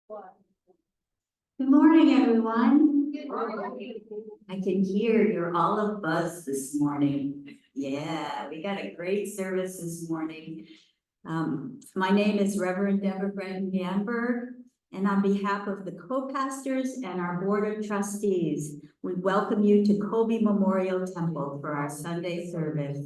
Good morning, everyone. Good morning. I can hear you're all abuzz this morning. Yeah, we got a great service this morning. My name is Reverend Demeritt Ganberg, and on behalf of the co-pastors and our board of trustees, we welcome you to Kobe Memorial Temple for our Sunday service.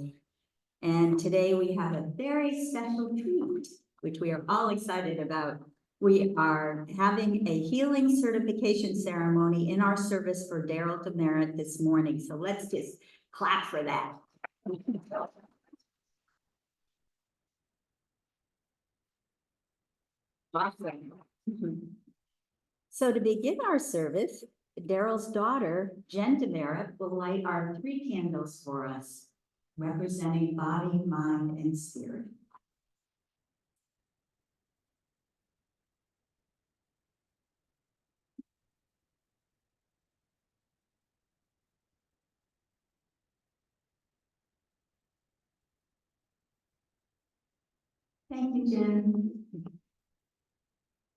And today we have a very special treat, which we are all excited about. We are having a healing certification ceremony in our service for Darrell Demeritt this morning. So let's just clap for that. Awesome. So to begin our service, Darrell's daughter, Jen Demeritt, will light our 3 candles for us, representing body, mind, and spirit. Thank you, Jen.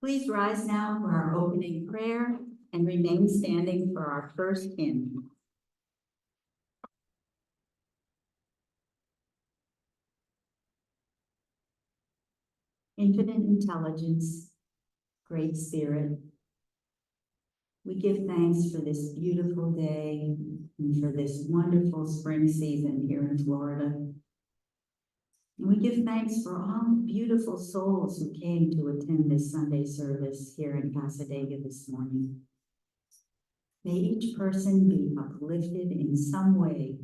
Please rise now for our opening prayer and remain standing for our first hymn. Infinite intelligence, great spirit, we give thanks for this beautiful day and for this wonderful spring season here in Florida. And we give thanks for all the beautiful souls who came to attend this Sunday service here in Cassadaga this morning. May each person be uplifted in some way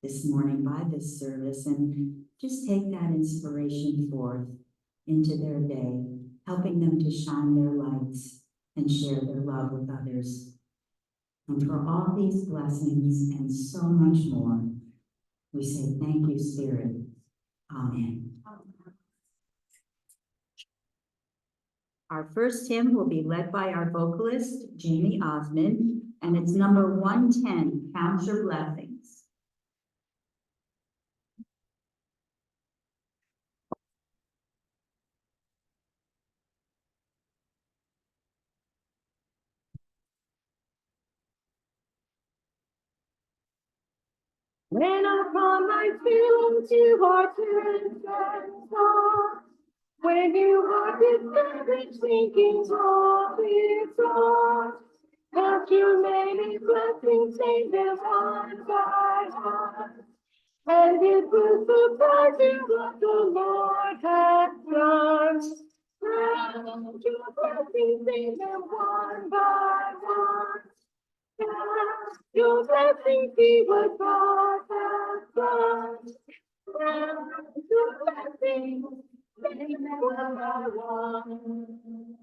this morning by this service and just take that inspiration forth into their day, helping them to shine their lights and share their love with others. And for all these blessings and so much more, we say thank you, Spirit. Amen. Our first hymn will be led by our vocalist, Jamie Osmond, and it's number 110, Count Your Blessings. When upon my fields you are turned and sought, when you are discouraged, thinking all is lost, count your many blessings, name them one by one, and it will surprise you what the Lord has done. Count your blessings, name them one by one. Your blessings be what God has done. Your blessings, name them one by one.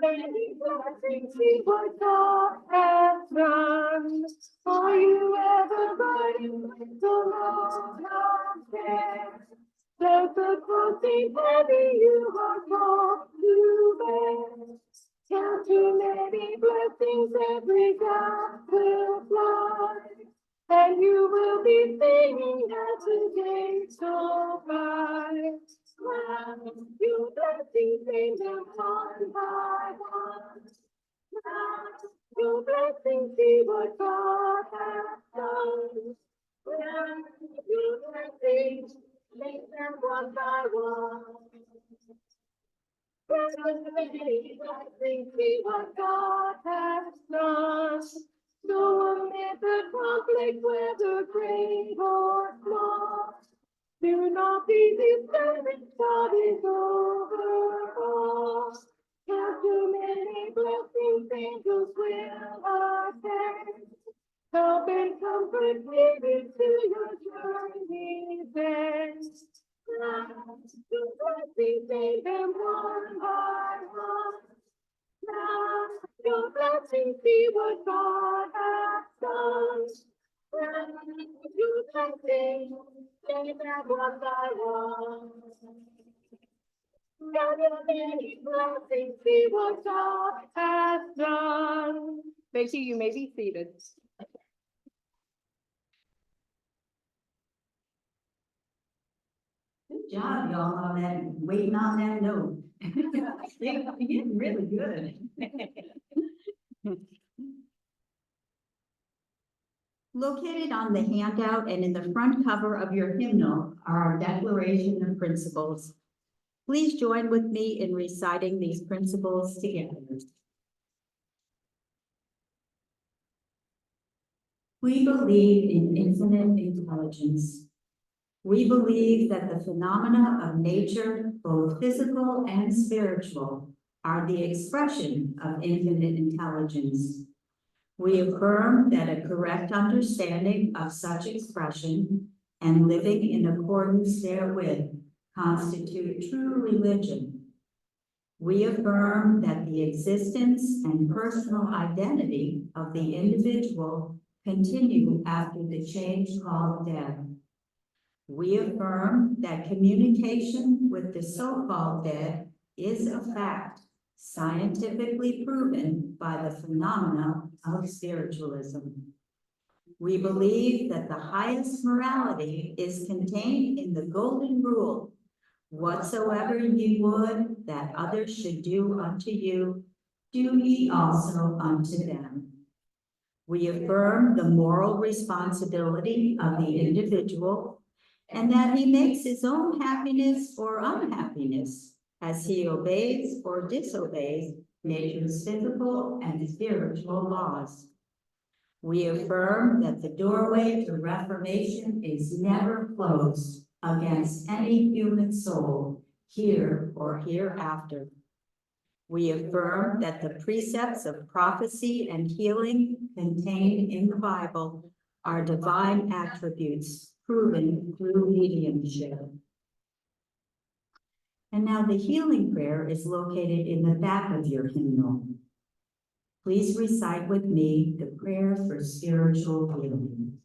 Many blessings be what God has done. Are you ever burdened with the load of care? Does the cross seem heavy you are called to bear? Count too many blessings, every gap will fly, and you will be singing as the days go by. Count your blessings, name them one by one. Count your blessings, see what God has done. Count your blessings, name them one by one. See what God has done. So amid the conflict, whether great or small, do not be discouraged, God is over all. Count too many blessings, angels will attend. Help and comfort given to your journey's end. Count your blessings, name them one by one. Count your blessings, see what God has done. Count your blessings, name them one by one. Count your many blessings, see what God has done. Thank you. You may be seated. Good job, y'all, on that, waiting on that note. Yeah, you're really good. Located on the handout and in the front cover of your hymnal are our Declaration of Principles. Please join with me in reciting these principles together. We believe in infinite intelligence. We believe that the phenomena of nature, both physical and spiritual, are the expression of infinite intelligence. We affirm that a correct understanding of such expression and living in accordance therewith constitute true religion. We affirm that the existence and personal identity of the individual continue after the change called death. We affirm that communication with the so-called dead is a fact, scientifically proven by the phenomena of spiritualism. We believe that the highest morality is contained in the golden rule, whatsoever ye would that others should do unto you, do ye also unto them. We affirm the moral responsibility of the individual and that he makes his own happiness or unhappiness as he obeys or disobeys nature's physical and spiritual laws. We affirm that the doorway to reformation is never closed against any human soul, here or hereafter. We affirm that the precepts of prophecy and healing contained in the Bible are divine attributes proven through mediumship. And now the healing prayer is located in the back of your hymnal. Please recite with me the prayer for spiritual healing.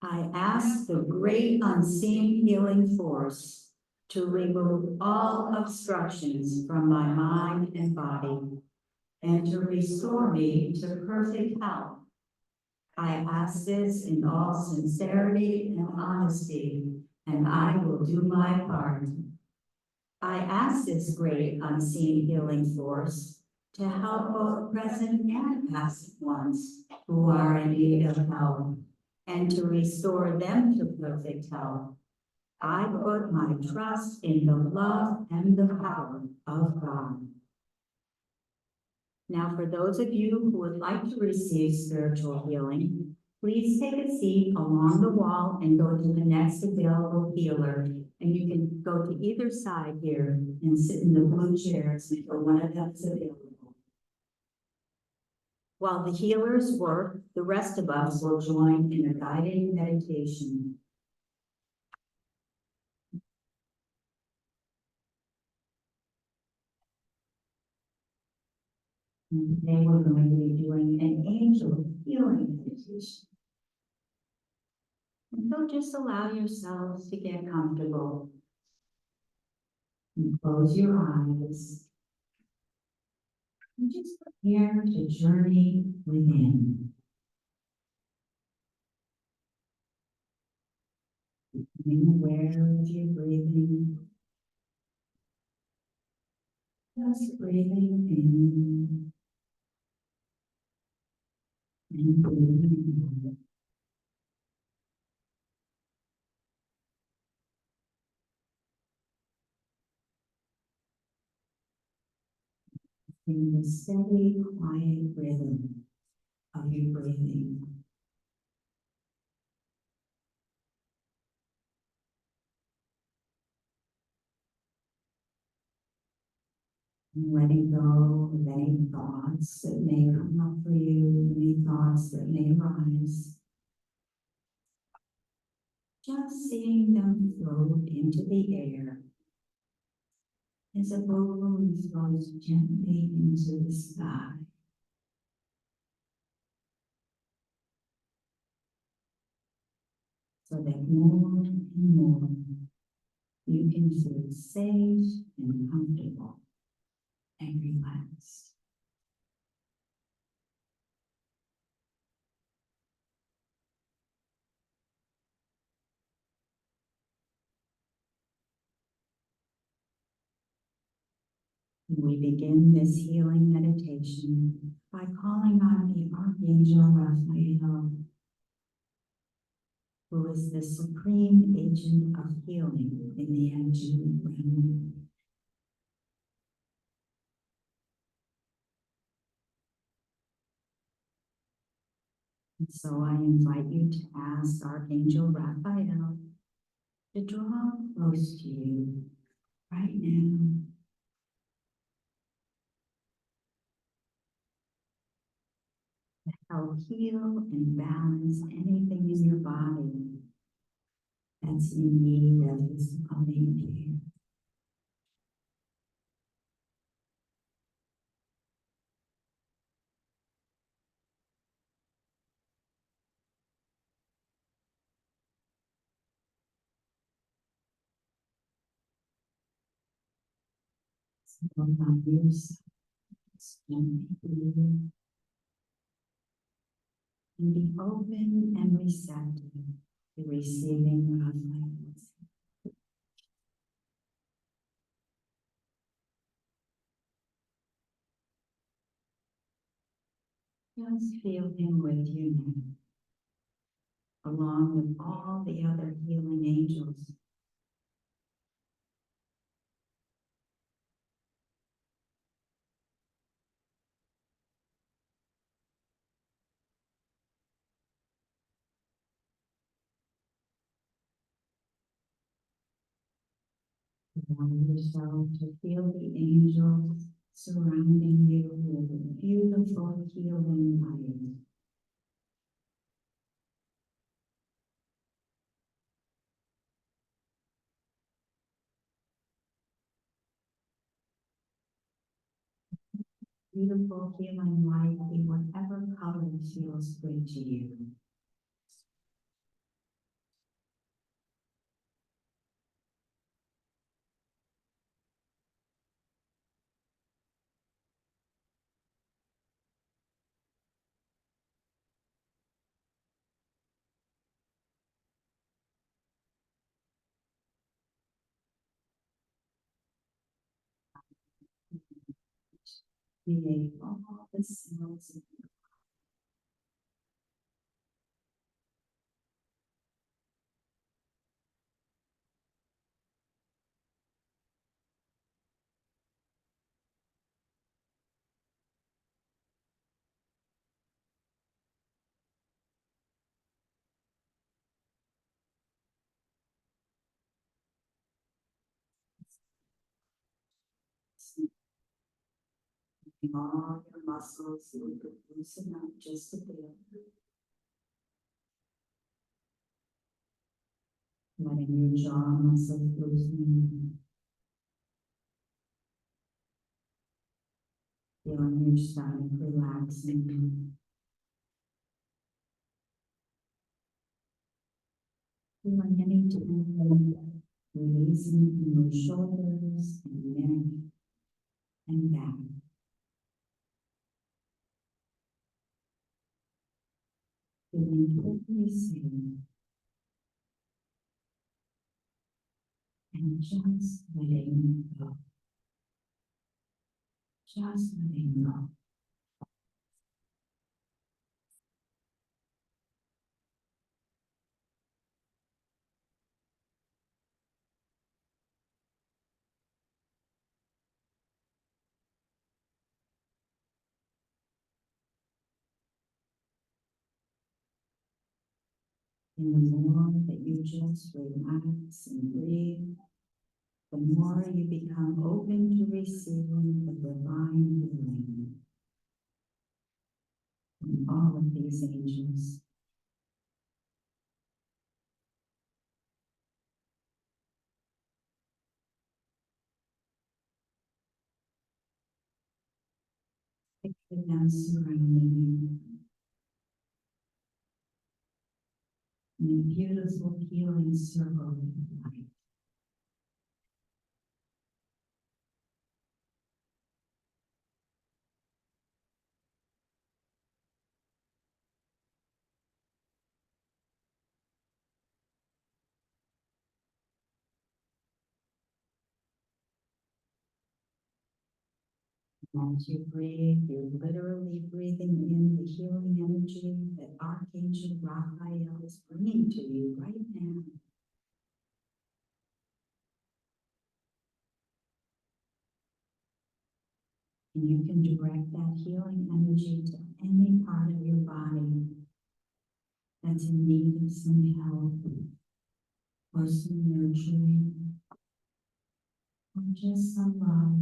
I ask the great unseen healing force to remove all obstructions from my mind and body and to restore me to perfect health. I ask this in all sincerity and honesty, and I will do my part. I ask this great unseen healing force to help both present and past ones who are in need of help and to restore them to perfect health. I put my trust in the love and the power of God. Now, for those of you who would like to receive spiritual healing, please take a seat along the wall and go to the next available healer. And you can go to either side here and sit in the blue chairs until one of them is available. While the healers work, the rest of us will join in a guided meditation. And today we're going to be doing an angel healing meditation. And so just allow yourselves to get comfortable. And close your eyes. And just prepare to journey within. Being aware of your breathing. Just breathing in and breathing out. In the steady, quiet rhythm of your breathing. And letting go of any thoughts that may come up for you, any thoughts that may arise. Just seeing them float into the air as a balloon floats gently into the sky. So that more and more you can feel safe and comfortable and relaxed. We begin this healing meditation by calling on the Archangel Raphael, who is the supreme agent of healing in the angelic realm. And so I invite you to ask Archangel Raphael to draw close to you right now. To help heal and balance anything in your body that's in need of his loving care. So allow yourself to breathe and be open and receptive to receiving Raphael's. Just feel him with you now, along with all the other healing angels. Allow yourself to feel the angels surrounding you with a beautiful healing light. Beautiful healing light in whatever color feels good to you. Create all the cells of all your muscles, you could loosen up just a bit. Letting your jaw muscles loosen. Feeling your stomach relaxing. Feeling any tension releasing from your shoulders and neck and back. Feeling totally safe. And just letting go. Just letting go. And the more that you just relax and breathe, the more you become open to receiving the divine healing from all of these angels. Picture them surrounding you in a beautiful healing circle of light. As you breathe, you're literally breathing in the healing energy that Archangel Raphael is bringing to you right now. And you can direct that healing energy to any part of your body that's in need of some help or some nurturing or just some love.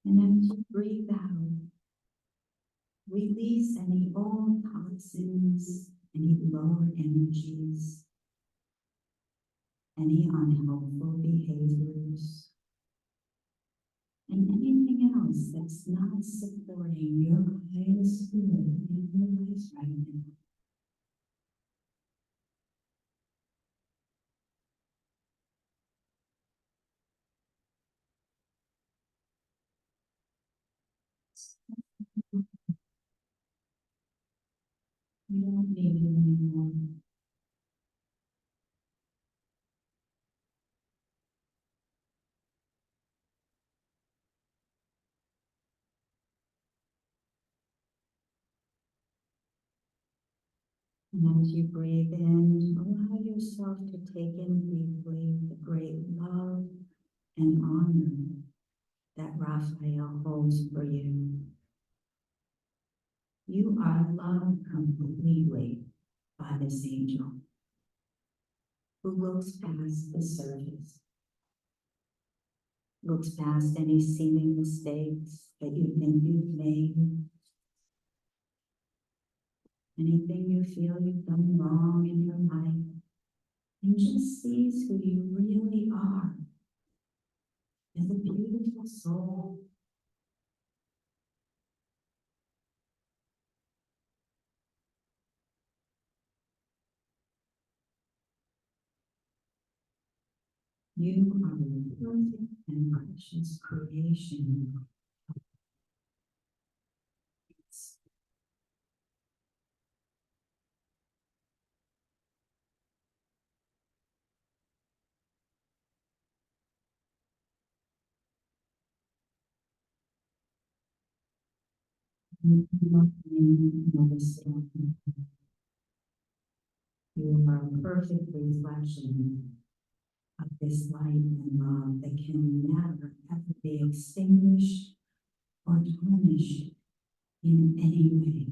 And as you breathe out, release any old toxins, any lower energies, any unhelpful behaviors, and anything else that's not supporting your highest good in your life right now. You don't need it anymore. And as you breathe in, allow yourself to take in deeply the great love and honor that Raphael holds for you. You are loved completely by this angel who looks past the surface, looks past any seeming mistakes that you think you've made, anything you feel you've done wrong in your life, and just sees who you really are as a beautiful soul. You are a perfect and precious creation. You are a perfect reflection of this light and love that can never ever be extinguished or tarnished in any way.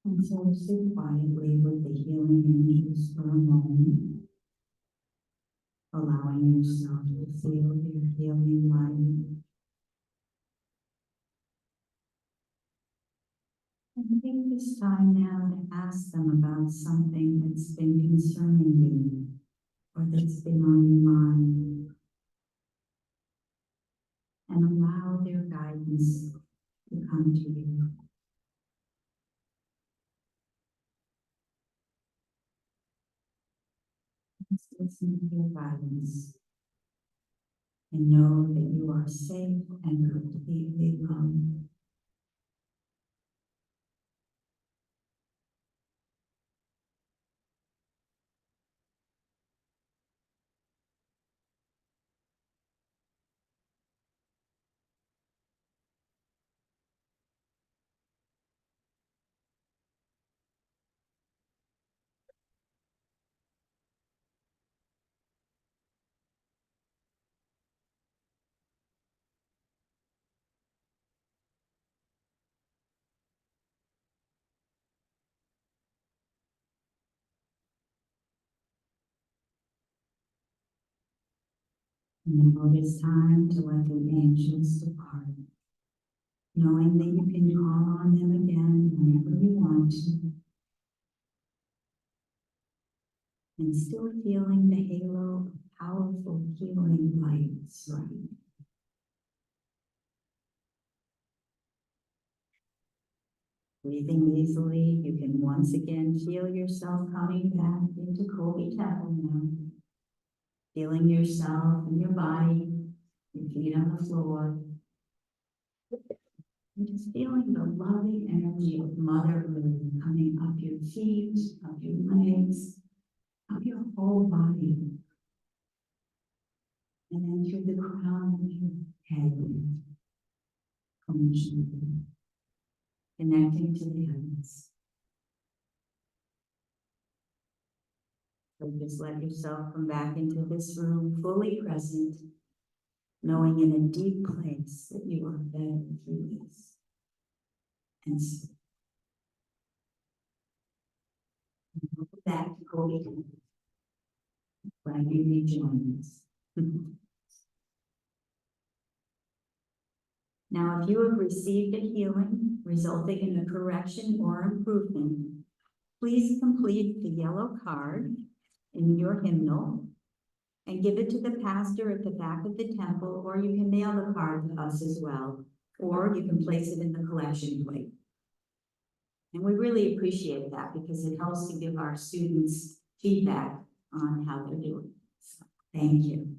And so sit quietly with the healing angels for a moment, allowing yourself to feel your healing light. And take this time now to ask them about something that's been concerning you or that's been on your mind, and allow their guidance to come to you. Just listen to their guidance and know that you are safe and completely loved. Now it is time to let the angels depart, knowing that you can call on them again whenever you want to, and still feeling the halo of powerful healing light surrounding you. Breathing easily, you can once again feel yourself coming back into Colby Temple now. Feeling yourself and your body, your feet on the floor. And just feeling the loving energy of motherhood coming up your feet, up your legs, up your whole body. And then through the crown of your head, connecting to the heavens. So just let yourself come back into this room fully present, knowing in a deep place that you are better through this. And so, back to Colby when you rejoin us. Now, if you have received a healing resulting in a correction or improvement, please complete the yellow card in your hymnal and give it to the pastor at the back of the temple, or you can mail the card to us as well, or you can place it in the collection plate. And we really appreciate that because it helps to give our students feedback on how they're doing. So, thank you.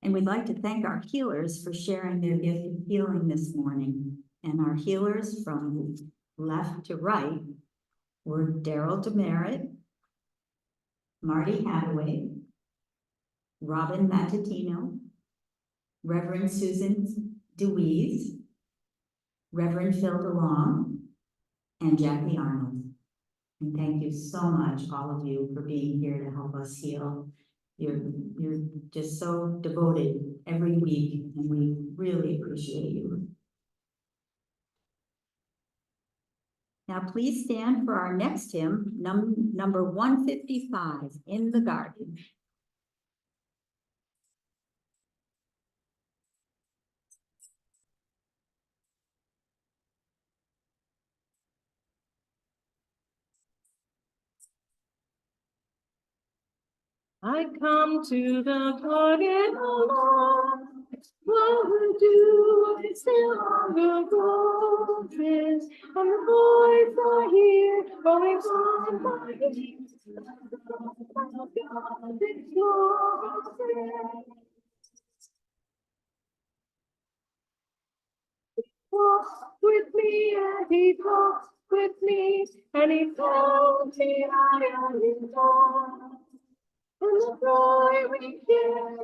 And we'd like to thank our healers for sharing their gift of healing this morning. And our healers from left to right were Darrell Demeritt, Marty Hadaway, Robin Mattatino, Reverend Susan DeWeese, Reverend Phil DeLong, and Jackie Arnold. And thank you so much, all of you, for being here to help us heal. You're just so devoted every week, and we really appreciate you. Now please stand for our next hymn, number 155, In the Garden. I come to the garden alone, while the dew is still on the roses, and the boys are here, going on my knees. Walks with me and he talks with me, and he tells me I am his own. And the joy we share,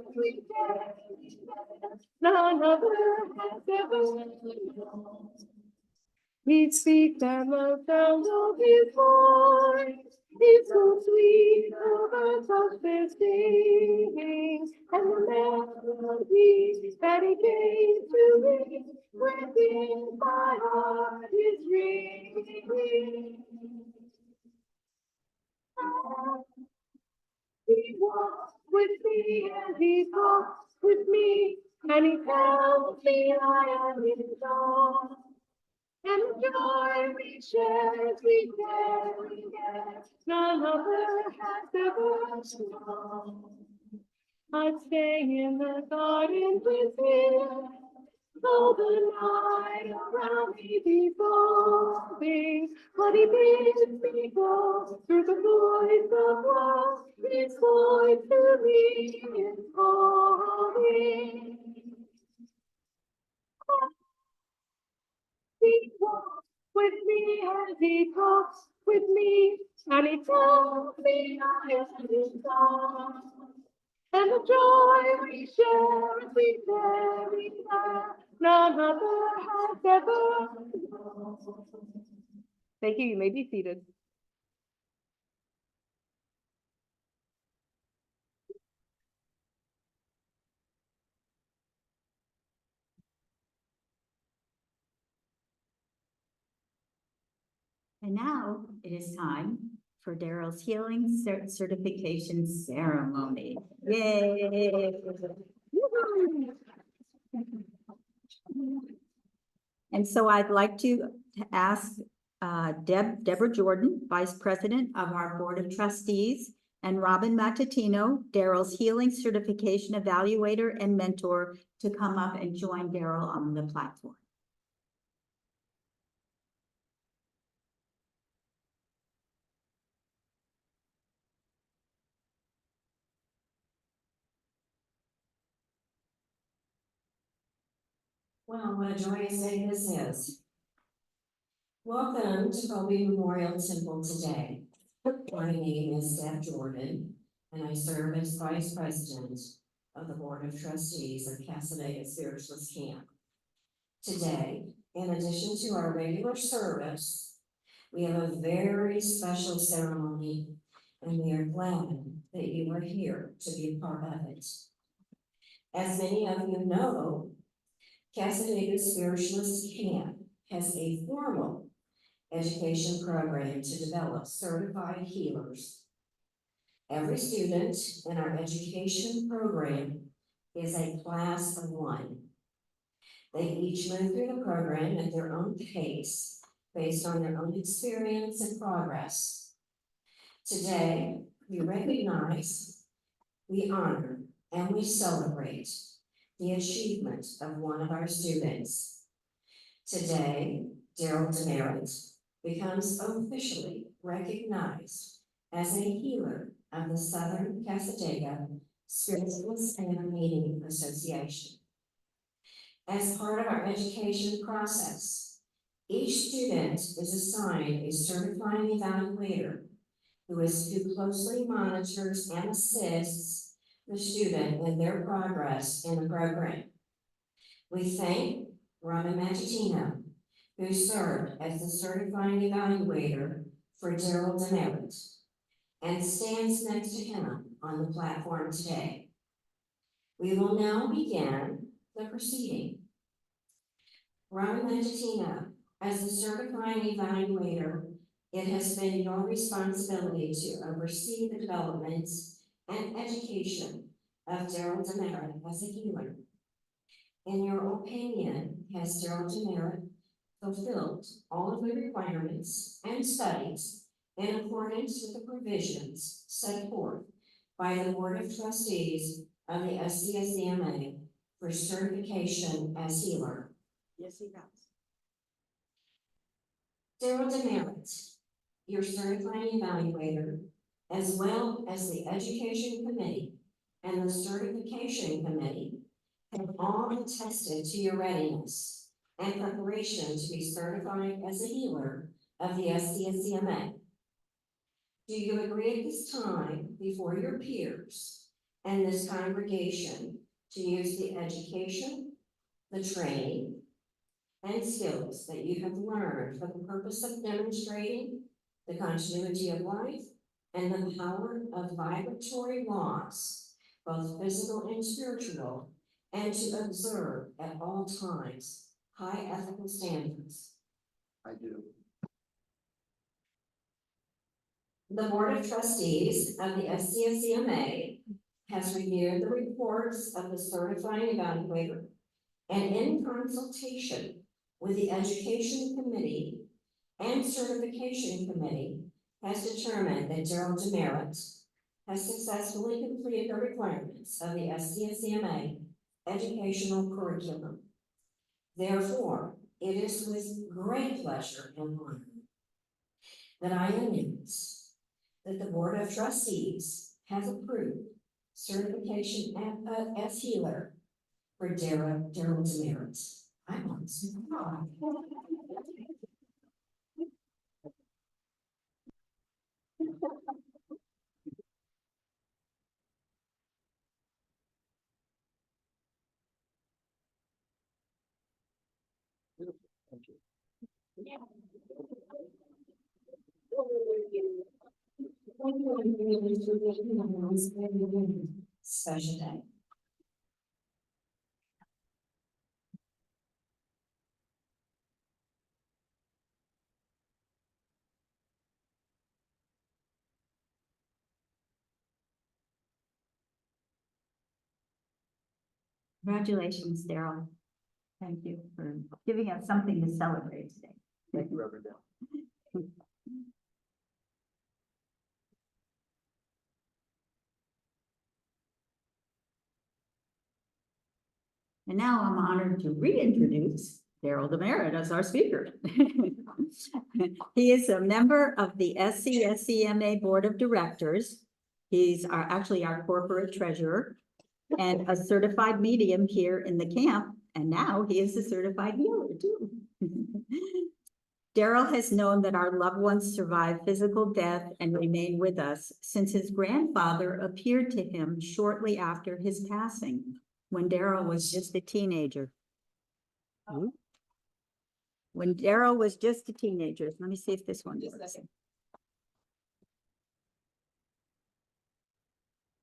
none other has ever known. He speaks and the sound of his voice is so sweet, the birds of their singing, and the melody that he gave to me within my heart is ringing. He walks with me and he talks with me, and he tells me I am his own. And the joy we share as we care, none other has ever known. I stay in the garden with him, though the night around me be falling, but he bids me go through the voice of love. His voice to me is calling. He walks with me and he talks with me, and he tells me I am his son. And the joy we share as we carry that none other has ever known. Thank you. You may be seated. And now it is time for Darrell's healing certification ceremony. Yay! And so I'd like to ask Deborah Jordan, Vice President of our Board of Trustees, and Robin Mattatino, Darrell's healing certification evaluator and mentor, to come up and join Darrell on the platform. Well, what a joyous day this is. Welcome to Colby Memorial Temple today. My name is Deb Jordan, and I serve as Vice President of the Board of Trustees of Casanova Spiritualist Camp. Today, in addition to our regular service, we have a very special ceremony, and we are glad that you are here to be a part of it. As many of you know, Casanova Spiritualist Camp has a formal education program to develop certified healers. Every student in our education program is a class of one. They each move through the program at their own pace, based on their own experience and progress. Today, we recognize, we honor, and we celebrate the achievement of one of our students. Today, Darrell Demeritt becomes officially recognized as a healer of the Southern Cassadaga Spiritualist and Meeting Association. As part of our education process, each student is assigned a certifying evaluator who closely monitors and assists the student in their progress in the program. We thank Robin Mattatino, who served as the certifying evaluator for Darrell Demeritt and stands next to him on the platform today. We will now begin the proceeding. Robin Mattatino, as the certifying evaluator, it has been your responsibility to oversee the development and education of Darrell Demeritt as a healer. In your opinion, has Darrell Demeritt fulfilled all of the requirements and studies in accordance with the provisions set forth by the Board of Trustees of the SCSCMA for certification as healer? Yes, he does. Darrell Demeritt, your certifying evaluator, as well as the Education Committee and the Certification Committee, have all attested to your readiness and preparation to be certified as a healer of the SCSCMA. Do you agree at this time before your peers and this congregation to use the education, the training, and skills that you have learned for the purpose of demonstrating the continuity of life and the power of vibratory laws, both physical and spiritual, and to observe at all times high ethical standards? I do. The Board of Trustees of the SCSCMA has reviewed the reports of the certifying evaluator, and in consultation with the Education Committee and Certification Committee, has determined that Darrell Demeritt has successfully completed the requirements of the SCSCMA educational curriculum. Therefore, it is with great pleasure and honor that I announce that the Board of Trustees has approved certification as healer for Darrell Demeritt. I want to cry. Thank you. Special day. Congratulations, Darrell. Thank you for giving us something to celebrate today. Thank you, Reverend Dale. And now I'm honored to reintroduce Darrell Demeritt as our speaker. He is a member of the SCSCMA Board of Directors. He's actually our corporate treasurer and a certified medium here in the camp. And now he is a certified healer too. Darrell has known that our loved ones survive physical death and remain with us since his grandfather appeared to him shortly after his passing, when Darrell was just a teenager. When Darrell was just a teenager. Let me see if this one works.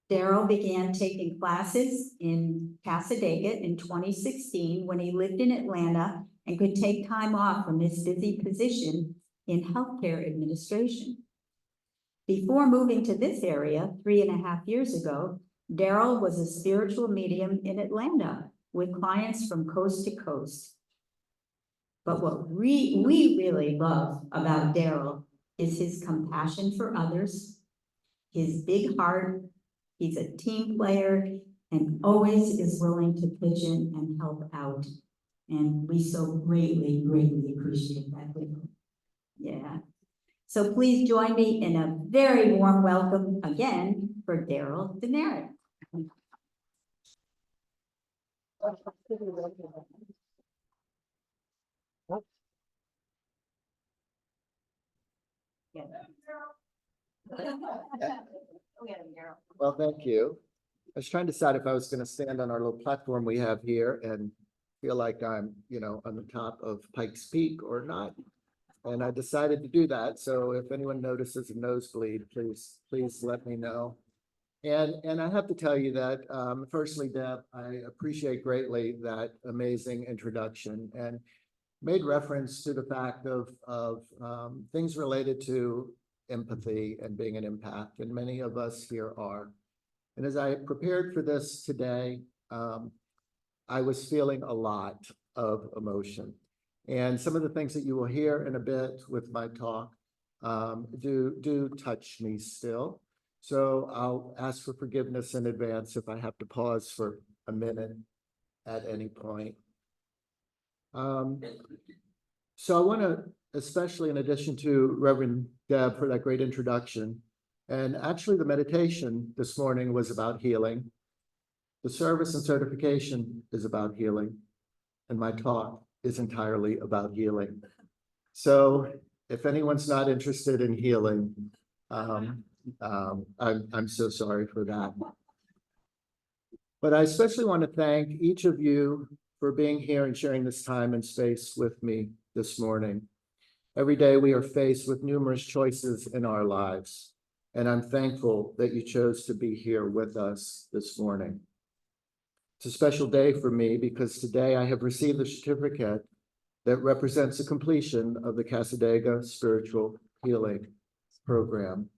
Darrell began taking classes in Cassadaga in 2016 when he lived in Atlanta and could take time off from his busy position in healthcare administration. Before moving to this area 3.5 years ago, Darrell was a spiritual medium in Atlanta with clients from coast to coast. But what we really love about Darrell is his compassion for others, his big heart. He's a team player and always is willing to pitch in and help out. And we so greatly appreciate that. Yeah. So please join me in a very warm welcome again for Darrell Demeritt. Well, thank you. I was trying to decide if I was going to stand on our little platform we have here and feel like I'm, on the top of Pikes Peak or not. And I decided to do that. So if anyone notices a nosebleed, please let me know. And I have to tell you that, firstly, Deb, I appreciate greatly that amazing introduction and made reference to the fact of things related to empathy and being an empath, and many of us here are. And as I prepared for this today, I was feeling a lot of emotion. And some of the things that you will hear in a bit with my talk do touch me still. So I'll ask for forgiveness in advance if I have to pause for a minute at any point. So I want to, especially in addition to Reverend Deb for that great introduction, and actually the meditation this morning was about healing. The service and certification is about healing, and my talk is entirely about healing. So if anyone's not interested in healing, I'm so sorry for that. But I especially want to thank each of you for being here and sharing this time and space with me this morning. Every day we are faced with numerous choices in our lives, and I'm thankful that you chose to be here with us this morning. It's a special day for me because today I have received a certificate that represents the completion of the Cassadaga Spiritual Healing Program.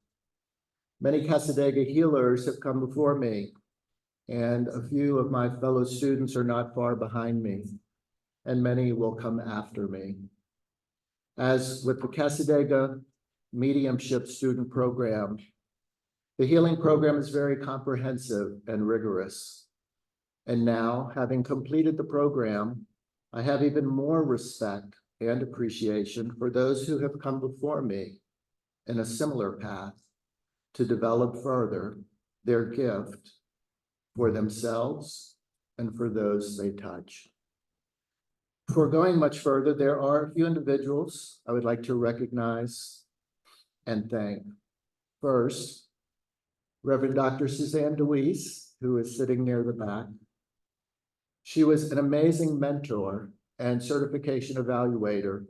Many Cassadaga healers have come before me, and a few of my fellow students are not far behind me, and many will come after me. As with the Cassadaga Mediumship Student Program, the healing program is very comprehensive and rigorous. And now, having completed the program, I have even more respect and appreciation for those who have come before me in a similar path to develop further their gift for themselves and for those they touch. Before going much further, there are a few individuals I would like to recognize and thank. First, Reverend Dr. Suzanne DeWeese, who is sitting near the back. She was an amazing mentor and certification evaluator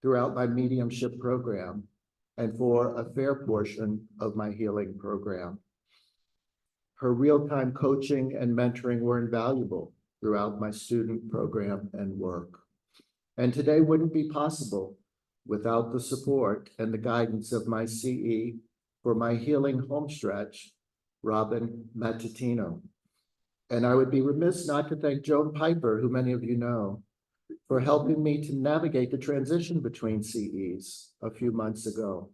throughout my mediumship program and for a fair portion of my healing program. Her real-time coaching and mentoring were invaluable throughout my student program and work. And today wouldn't be possible without the support and the guidance of my CE for my healing homestretch, Robin Mattatino. And I would be remiss not to thank Joan Piper, who many of you know, for helping me to navigate the transition between CEs a few months ago.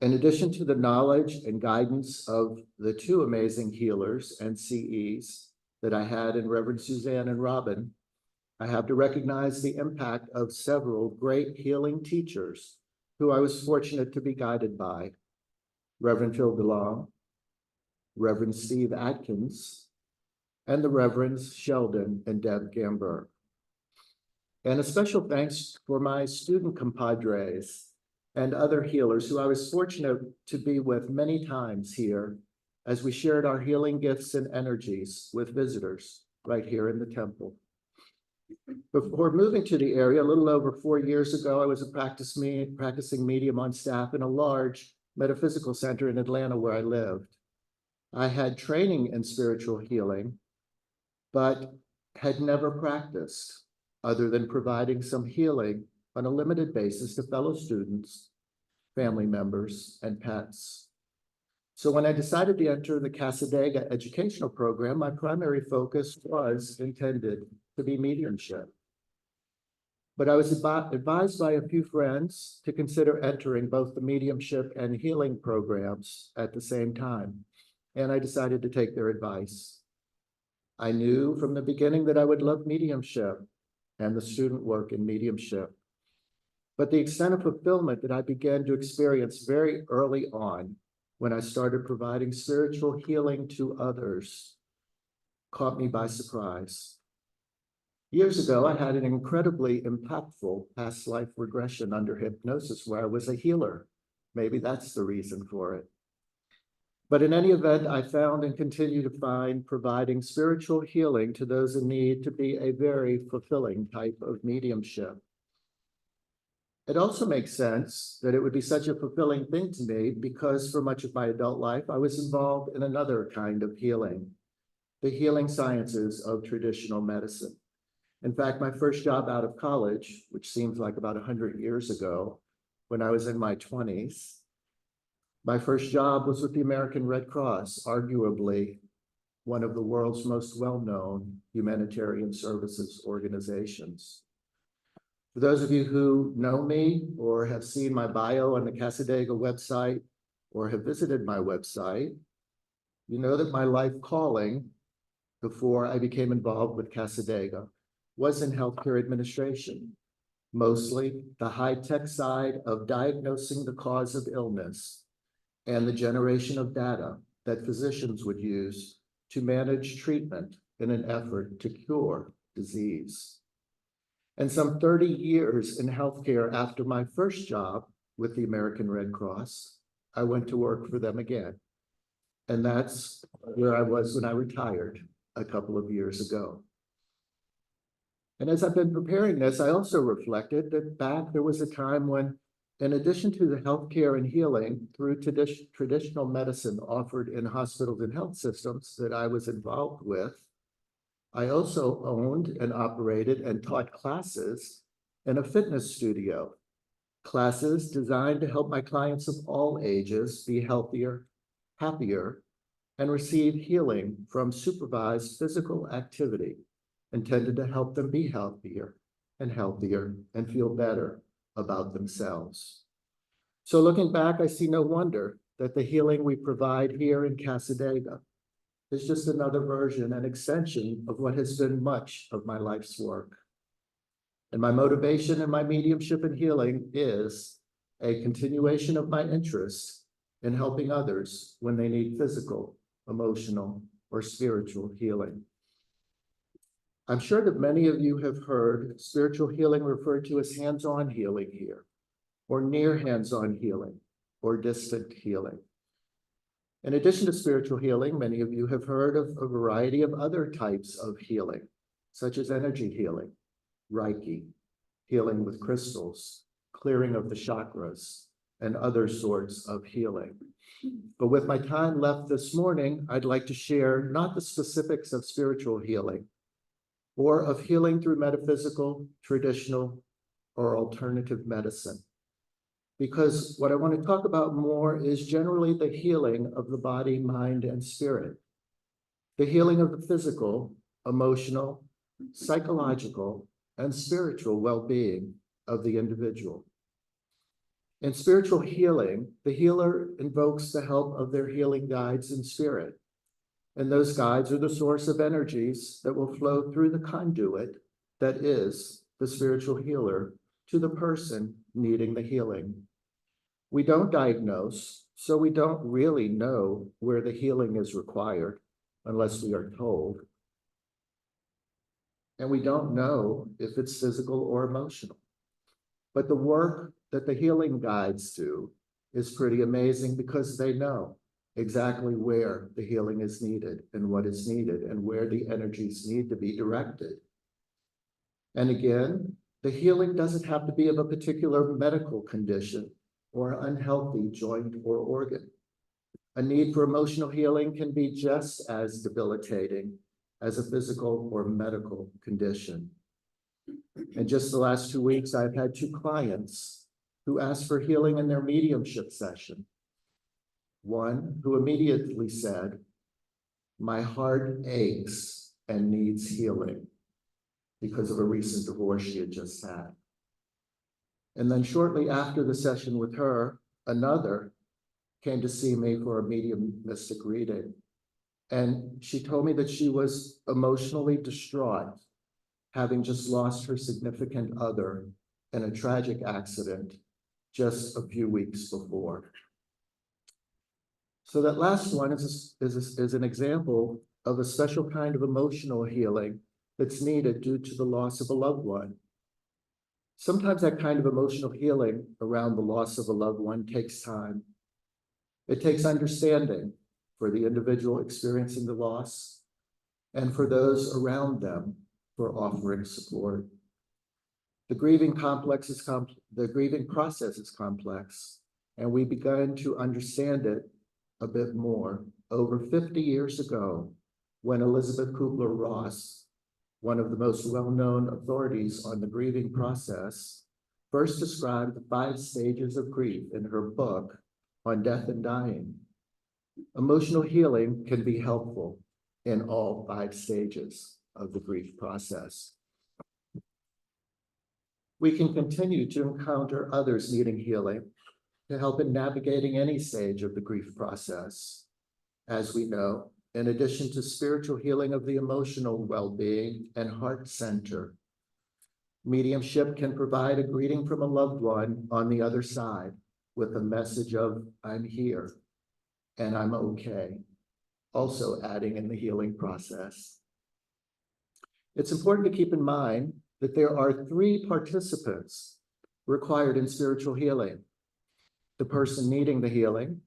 In addition to the knowledge and guidance of the two amazing healers and CEs that I had in Reverend Suzanne and Robin, I have to recognize the impact of several great healing teachers who I was fortunate to be guided by. Reverend Phil DeLong, Reverend Steve Atkins, and the Reverends Sheldon and Deb Gamber. And a special thanks for my student compadres and other healers who I was fortunate to be with many times here as we shared our healing gifts and energies with visitors right here in the temple. Before moving to the area, a little over 4 years ago, I was a practicing medium on staff in a large metaphysical center in Atlanta where I lived. I had training in spiritual healing, but had never practiced other than providing some healing on a limited basis to fellow students, family members, and pets. So when I decided to enter the Casadega educational program, my primary focus was intended to be mediumship. But I was advised by a few friends to consider entering both the mediumship and healing programs at the same time, and I decided to take their advice. I knew from the beginning that I would love mediumship and the student work in mediumship. But the extent of fulfillment that I began to experience very early on when I started providing spiritual healing to others caught me by surprise. Years ago, I had an incredibly impactful past life regression under hypnosis where I was a healer. Maybe that's the reason for it. But in any event, I found and continue to find providing spiritual healing to those in need to be a very fulfilling type of mediumship. It also makes sense that it would be such a fulfilling thing to me because for much of my adult life, I was involved in another kind of healing, the healing sciences of traditional medicine. In fact, my first job out of college, which seems like about 100 years ago, when I was in my 20s, my first job was with the American Red Cross, arguably one of the world's most well-known humanitarian services organizations. For those of you who know me or have seen my bio on the Casadega website or have visited my website, you know that my life calling before I became involved with Casadega was in healthcare administration, mostly the high-tech side of diagnosing the cause of illness and the generation of data that physicians would use to manage treatment in an effort to cure disease. And some 30 years in healthcare after my first job with the American Red Cross, I went to work for them again. And that's where I was when I retired a couple of years ago. And as I've been preparing this, I also reflected that back there was a time when, in addition to the healthcare and healing through traditional medicine offered in hospitals and health systems that I was involved with, I also owned and operated and taught classes in a fitness studio, classes designed to help my clients of all ages be healthier, happier, and receive healing from supervised physical activity intended to help them be healthier and feel better about themselves. So looking back, I see no wonder that the healing we provide here in Casadega is just another version and extension of what has been much of my life's work. And my motivation in my mediumship and healing is a continuation of my interest in helping others when they need physical, emotional, or spiritual healing. I'm sure that many of you have heard spiritual healing referred to as hands-on healing here, or near hands-on healing, or distant healing. In addition to spiritual healing, many of you have heard of a variety of other types of healing, such as energy healing, Reiki, healing with crystals, clearing of the chakras, and other sorts of healing. But with my time left this morning, I'd like to share not the specifics of spiritual healing, or of healing through metaphysical, traditional, or alternative medicine. Because what I want to talk about more is generally the healing of the body, mind, and spirit. the healing of the physical, emotional, psychological, and spiritual well-being of the individual. In spiritual healing, the healer invokes the help of their healing guides in spirit. And those guides are the source of energies that will flow through the conduit that is the spiritual healer to the person needing the healing. We don't diagnose, so we don't really know where the healing is required unless we are told. And we don't know if it's physical or emotional. But the work that the healing guides do is pretty amazing because they know exactly where the healing is needed and what is needed and where the energies need to be directed. And again, the healing doesn't have to be of a particular medical condition or unhealthy joint or organ. A need for emotional healing can be just as debilitating as a physical or medical condition. In just the last 2 weeks, I've had 2 clients who asked for healing in their mediumship session. One who immediately said, "My heart aches and needs healing," because of a recent divorce she had just had. And then shortly after the session with her, another came to see me for a mediumistic reading. And she told me that she was emotionally distraught, having just lost her significant other in a tragic accident just a few weeks before. So that last one is an example of a special kind of emotional healing that's needed due to the loss of a loved one. Sometimes that kind of emotional healing around the loss of a loved one takes time. It takes understanding for the individual experiencing the loss and for those around them for offering support. The grieving process is complex, and we began to understand it a bit more over 50 years ago when Elizabeth Kubler-Ross, one of the most well-known authorities on the grieving process, first described the 5 stages of grief in her book on death and dying. Emotional healing can be helpful in all 5 stages of the grief process. We can continue to encounter others needing healing to help in navigating any stage of the grief process. As we know, in addition to spiritual healing of the emotional well-being and heart center, mediumship can provide a greeting from a loved one on the other side with a message of, "I'm here and I'm okay," also adding in the healing process. It's important to keep in mind that there are 3 participants required in spiritual healing: the person needing the healing,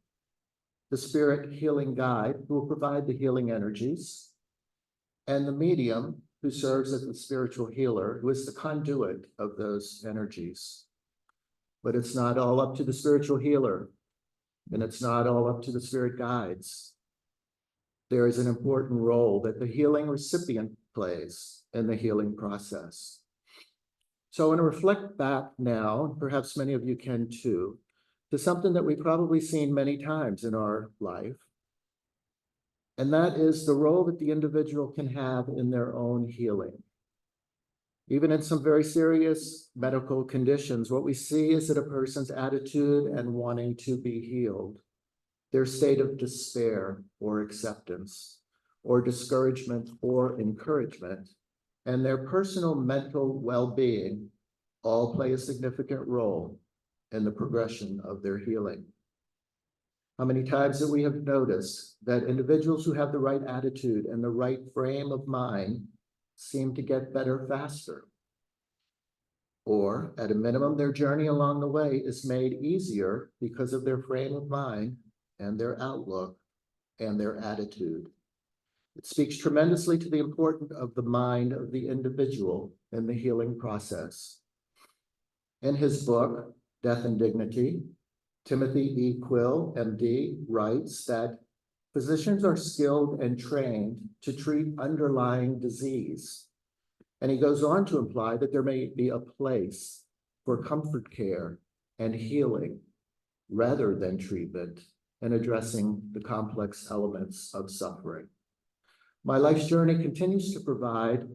the spirit healing guide who will provide the healing energies, and the medium who serves as the spiritual healer, who is the conduit of those energies. But it's not all up to the spiritual healer, and it's not all up to the spirit guides. There is an important role that the healing recipient plays in the healing process. So I want to reflect back now, and perhaps many of you can too, to something that we've probably seen many times in our life, and that is the role that the individual can have in their own healing. Even in some very serious medical conditions, what we see is that a person's attitude and wanting to be healed, their state of despair or acceptance, or discouragement or encouragement, and their personal mental well-being all play a significant role in the progression of their healing. How many times that we have noticed that individuals who have the right attitude and the right frame of mind seem to get better faster, or at a minimum, their journey along the way is made easier because of their frame of mind and their outlook and their attitude. It speaks tremendously to the importance of the mind of the individual in the healing process. In his book, Death and Dignity, Timothy E. Quill, MD, writes that physicians are skilled and trained to treat underlying disease. And he goes on to imply that there may be a place for comfort care and healing rather than treatment and addressing the complex elements of suffering. My life's journey continues to provide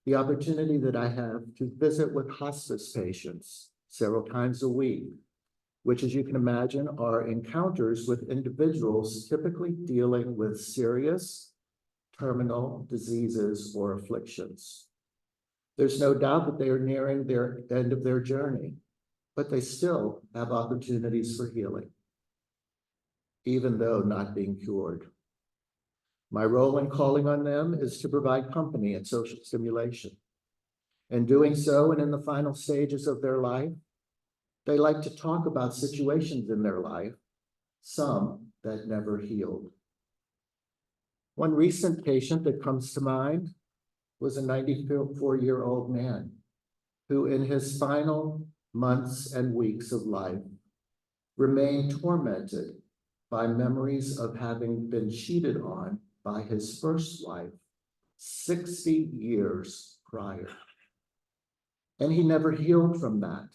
the opportunity that I have to visit with hospice patients several times a week, which, as you can imagine, are encounters with individuals typically dealing with serious terminal diseases or afflictions. There's no doubt that they are nearing their end of their journey, but they still have opportunities for healing, even though not being cured. My role in calling on them is to provide company and social stimulation. In doing so, and in the final stages of their life, they like to talk about situations in their life, some that never healed. One recent patient that comes to mind was a 94-year-old man who, in his final months and weeks of life, remained tormented by memories of having been cheated on by his first wife 60 years prior. And he never healed from that.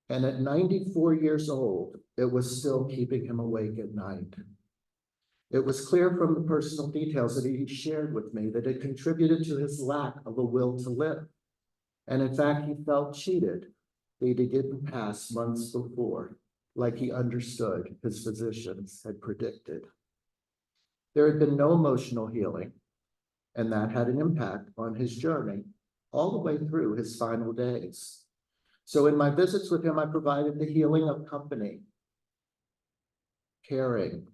And at 94 years old, it was still keeping him awake at night. It was clear from the personal details that he shared with me that it contributed to his lack of a will to live. And in fact, he felt cheated that he didn't pass months before, like he understood his physicians had predicted. There had been no emotional healing, and that had an impact on his journey all the way through his final days. So in my visits with him, I provided the healing of company, caring,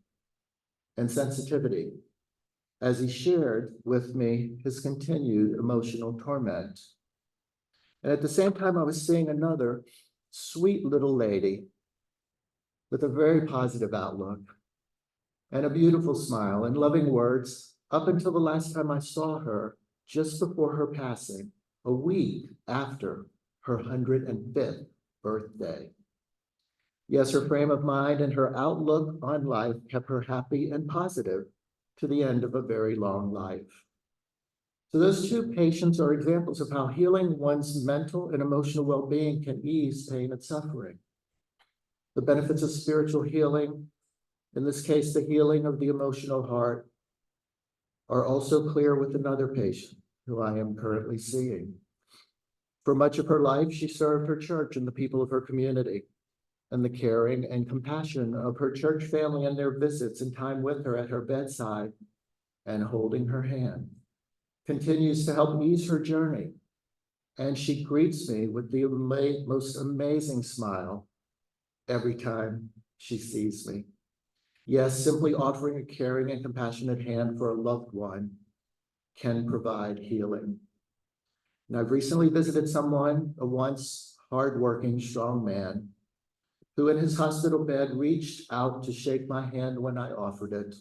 and sensitivity as he shared with me his continued emotional torment. And at the same time, I was seeing another sweet little lady with a very positive outlook and a beautiful smile and loving words up until the last time I saw her, just before her passing, a week after her 105th birthday. Yes, her frame of mind and her outlook on life kept her happy and positive to the end of a very long life. So those two patients are examples of how healing one's mental and emotional well-being can ease pain and suffering. The benefits of spiritual healing, in this case, the healing of the emotional heart, are also clear with another patient who I am currently seeing. For much of her life, she served her church and the people of her community, and the caring and compassion of her church family and their visits and time with her at her bedside and holding her hand continues to help ease her journey. And she greets me with the most amazing smile every time she sees me. Yes, simply offering a caring and compassionate hand for a loved one can provide healing. And I've recently visited someone, a once hardworking, strong man, who in his hospital bed reached out to shake my hand when I offered it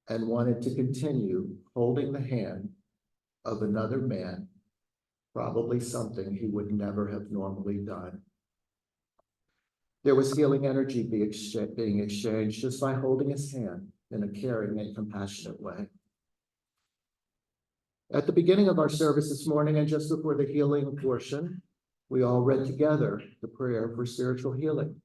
and wanted to continue holding the hand of another man, probably something he would never have normally done. There was healing energy being exchanged just by holding his hand in a caring and compassionate way. At the beginning of our service this morning, and just before the healing portion, we all read together the prayer for spiritual healing.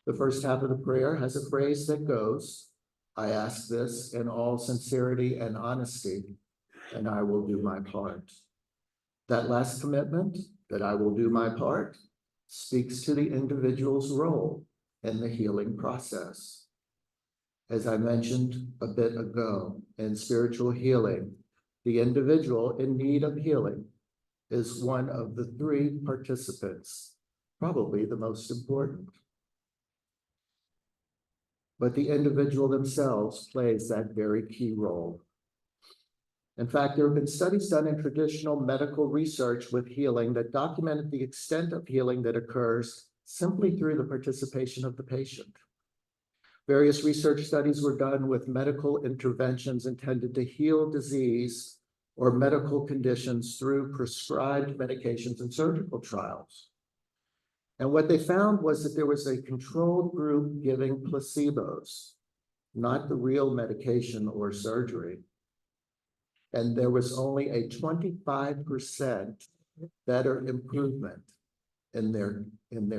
The first half of the prayer has a phrase that goes, "I ask this in all sincerity and honesty, and I will do my part." That last commitment, that I will do my part, speaks to the individual's role in the healing process. As I mentioned a bit ago, in spiritual healing, the individual in need of healing is one of the three participants, probably the most important. But the individual themselves plays that very key role. In fact, there have been studies done in traditional medical research with healing that documented the extent of healing that occurs simply through the participation of the patient. Various research studies were done with medical interventions intended to heal disease or medical conditions through prescribed medications and surgical trials. And what they found was that there was a control group giving placebos, not the real medication or surgery. And there was only a 25% better improvement in their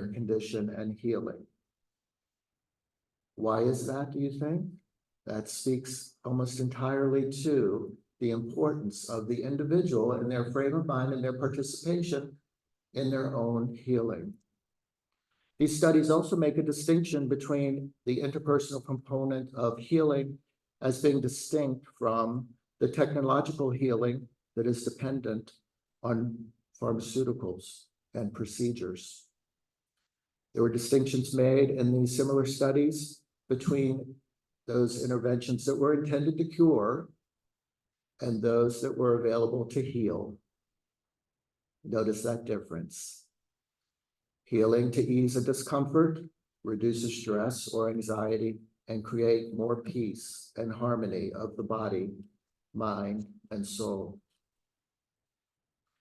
condition and healing. Why is that, do you think? That speaks almost entirely to the importance of the individual and their frame of mind and their participation in their own healing. These studies also make a distinction between the interpersonal component of healing as being distinct from the technological healing that is dependent on pharmaceuticals and procedures. There were distinctions made in these similar studies between those interventions that were intended to cure and those that were available to heal. Notice that difference. Healing to ease a discomfort, reduces stress or anxiety, and create more peace and harmony of the body, mind, and soul.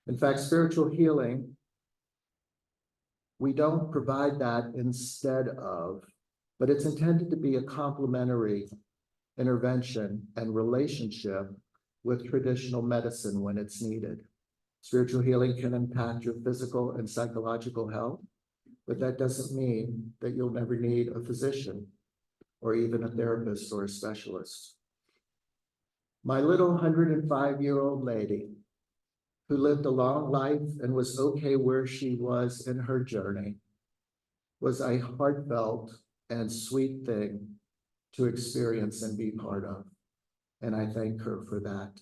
In fact, spiritual healing, we don't provide that instead of, but it's intended to be a complementary intervention and relationship with traditional medicine when it's needed. Spiritual healing can impact your physical and psychological health, but that doesn't mean that you'll never need a physician or even a therapist or a specialist. My little 105-year-old lady who lived a long life and was okay where she was in her journey was a heartfelt and sweet thing to experience and be part of. And I thank her for that.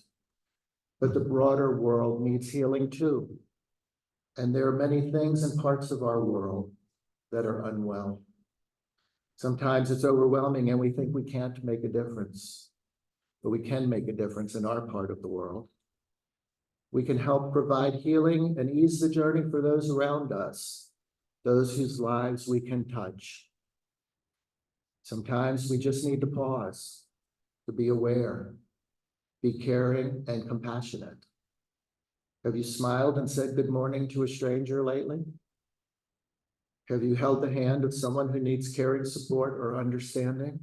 But the broader world needs healing too. And there are many things and parts of our world that are unwell. Sometimes it's overwhelming and we think we can't make a difference, but we can make a difference in our part of the world. We can help provide healing and ease the journey for those around us, those whose lives we can touch. Sometimes we just need to pause, to be aware, be caring and compassionate. Have you smiled and said good morning to a stranger lately? Have you held the hand of someone who needs caring support or understanding?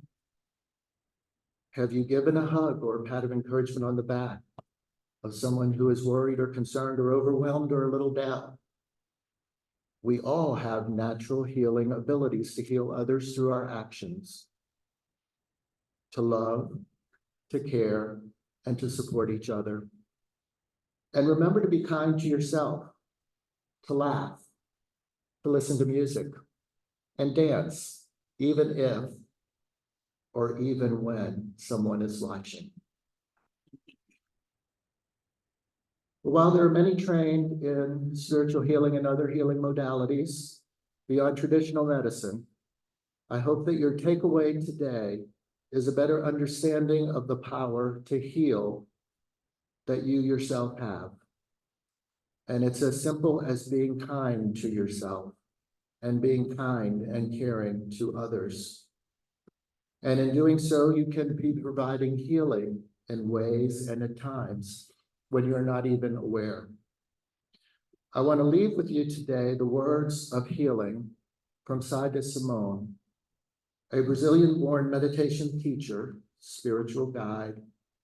Have you given a hug or a pat of encouragement on the back of someone who is worried or concerned or overwhelmed or a little down? We all have natural healing abilities to heal others through our actions, to love, to care, and to support each other. And remember to be kind to yourself, to laugh, to listen to music, and dance, even if or even when someone is watching. While there are many trained in spiritual healing and other healing modalities beyond traditional medicine, I hope that your takeaway today is a better understanding of the power to heal that you yourself have. And it's as simple as being kind to yourself and being kind and caring to others. And in doing so, you can be providing healing in ways and at times when you're not even aware. I want to leave with you today the words of healing from Saida Simone, a Brazilian-born meditation teacher, spiritual guide,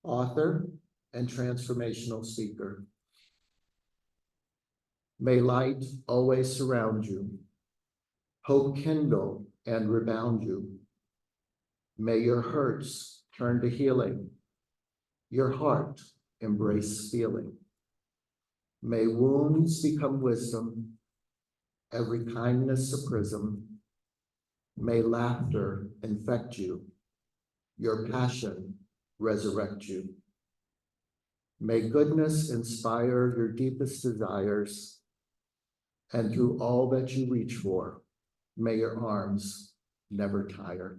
author, and transformational speaker. May light always surround you, hope kindle and rebound you. May your hurts turn to healing, your heart embrace feeling. May wounds become wisdom, every kindness a prism. May laughter infect you, your passion resurrect you. May goodness inspire your deepest desires, and through all that you reach for, may your arms never tire.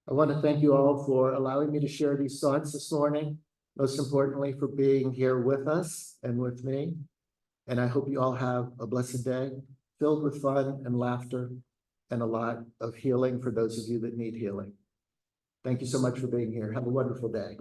I want to thank you all for allowing me to share these thoughts this morning, most importantly for being here with us and with me. And I hope you all have a blessed day filled with fun and laughter and a lot of healing for those of you that need healing. Thank you so much for being here. Have a wonderful day.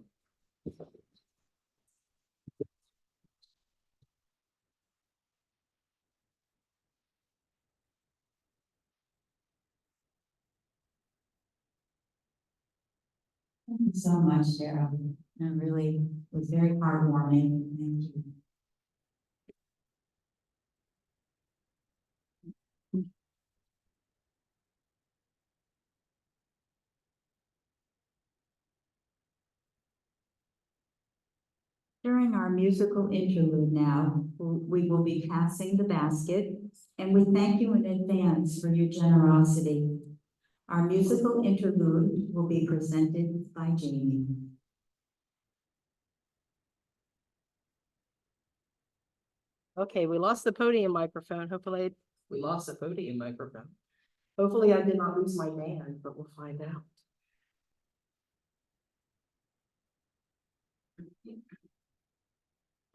Thank you so much, Darrell. It really was very heartwarming. Thank you. During our musical interlude now, we will be passing the basket, and we thank you in advance for your generosity. Our musical interlude will be presented by Jamie. Okay, we lost the podium microphone. Hopefully, we lost the podium microphone. Hopefully I did not lose my band, but we'll find out.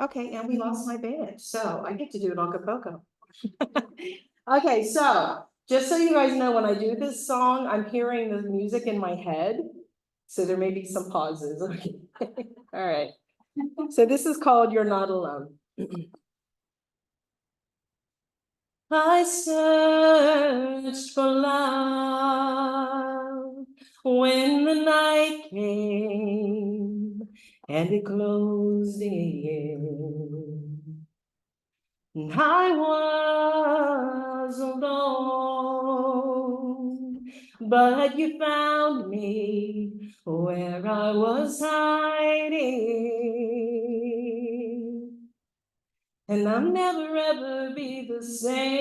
Okay, and we lost my band, so I get to do it on Acapulco. Okay, so just so you guys know, when I do this song, I'm hearing the music in my head. So there may be some pauses. Okay. All right. So this is called You're Not Alone. I searched for love when the night came and it closed in. And I was alone, but you found me where I was hiding. And I'll never ever be the same.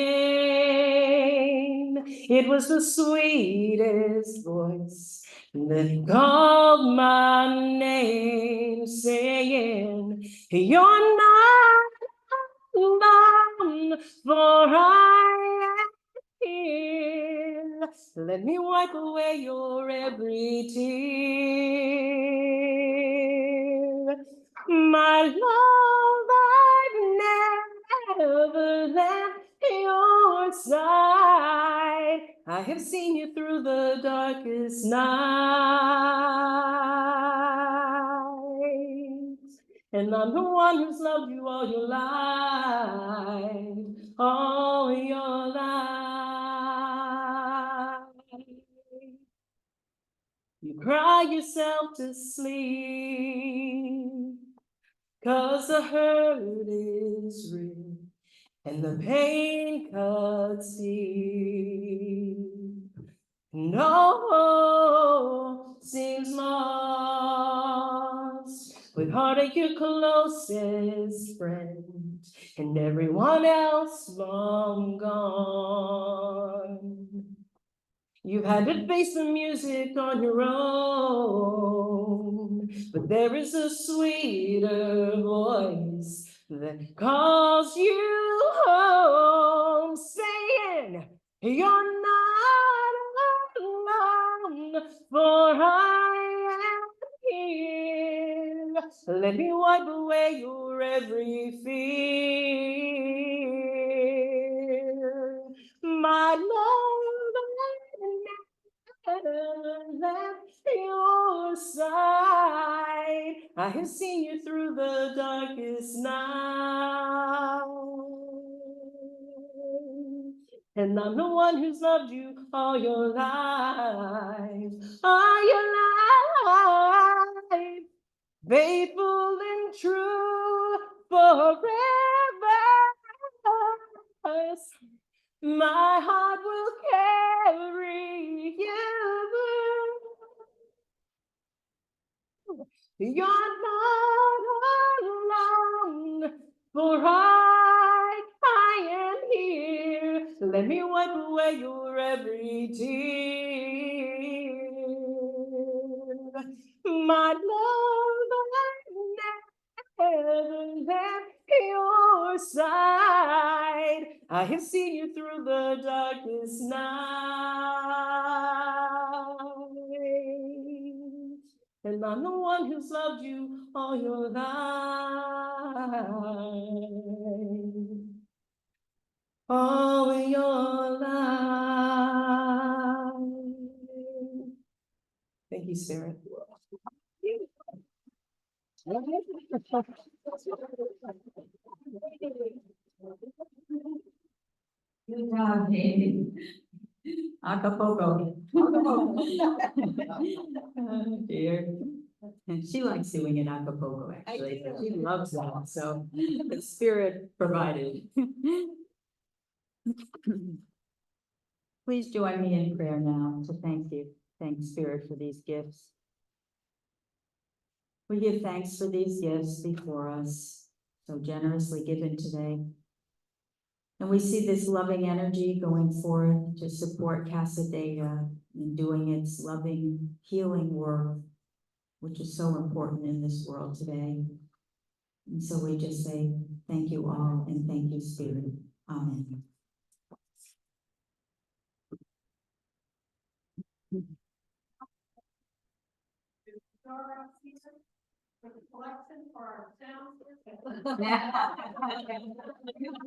It was the sweetest voice that called my name, saying, you're not alone, for I am here. Let me wipe away your every tear. My love, I've never left your side. I have seen you through the darkest nights. And I'm the one who's loved you all your life, all your life. You cry yourself to sleep, 'cause the hurt is real and the pain cuts deep. No seems lost with heartache, your closest friend, and everyone else long gone. You've had to face the music on your own, but there is a sweeter voice that calls you home, saying, you're not alone, for I am here. Let me wipe away your every fear. My love, I never left your side. I have seen you through the darkest night. And I'm the one who's loved you all your life, faithful and true forever. My heart will carry you. You're not alone, for I am here. Let me wipe away your every tear. My love, I never left your side. I have seen you through the darkest night. And I'm the one who's loved you all your life. All your life. Thank you, Spirit. Good job, Jamie. Acapulco. Oh, dear. And she likes doing it Acapulco, actually. She loves that, so the spirit provided. Please join me in prayer now to thank you. Thank Spirit for these gifts. We give thanks for these gifts before us, so generously given today. And we see this loving energy going forth to support Casadega in doing its loving, healing work, which is so important in this world today. And so we just say, thank you all, and thank you, Spirit. Amen.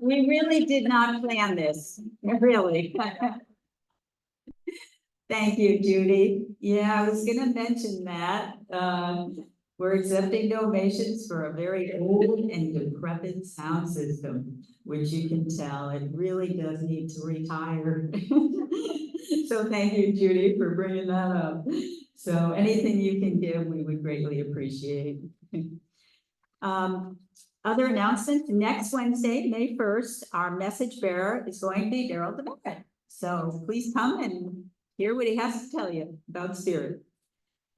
We really did not plan this, really. Thank you, Judy. Yeah, I was gonna mention that. We're accepting donations for a very old and decrepit sound system, which you can tell it really does need to retire. So thank you, Judy, for bringing that up. So anything you can give, we would greatly appreciate. Other announcements, next Wednesday, May 1st, our message bearer is going to be Darrell Demeritt. So please come and hear what he has to tell you about Spirit.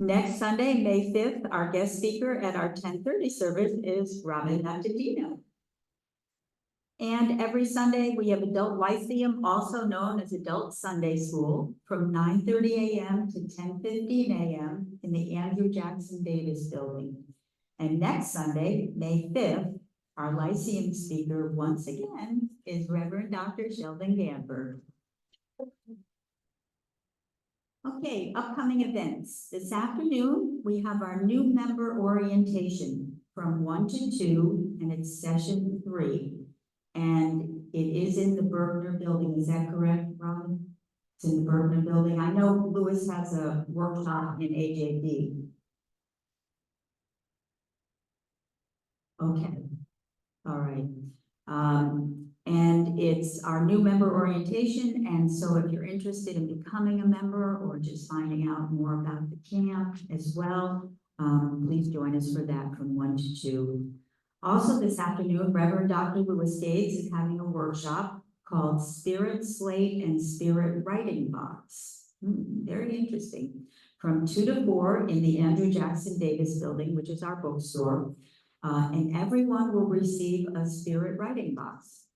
Next Sunday, May 5th, our guest speaker at our 10:30 service is Robin Nattadino. And every Sunday, we have Adult Lyceum, also known as Adult Sunday School, from 9:30 a.m. to 10:15 a.m. in the Andrew Jackson Davis Building. And next Sunday, May 5th, our Lyceum speaker once again is Reverend Dr. Sheldon Gamberg. Okay, upcoming events. This afternoon, we have our new member orientation from 1 to 2, and it's session 3. And it is in the Bergner building. Is that correct, Robin? It's in the Bergner building. I know Lewis has a workshop in AJB. Okay, all right. And it's our new member orientation. And so if you're interested in becoming a member or just finding out more about the camp as well, please join us for that from 1 to 2. Also this afternoon, Reverend Dr. Lewis Gates is having a workshop called Spirit Slate and Spirit Writing Box. Very interesting. From 2 to 4 in the Andrew Jackson Davis Building, which is our bookstore. And everyone will receive a spirit writing box.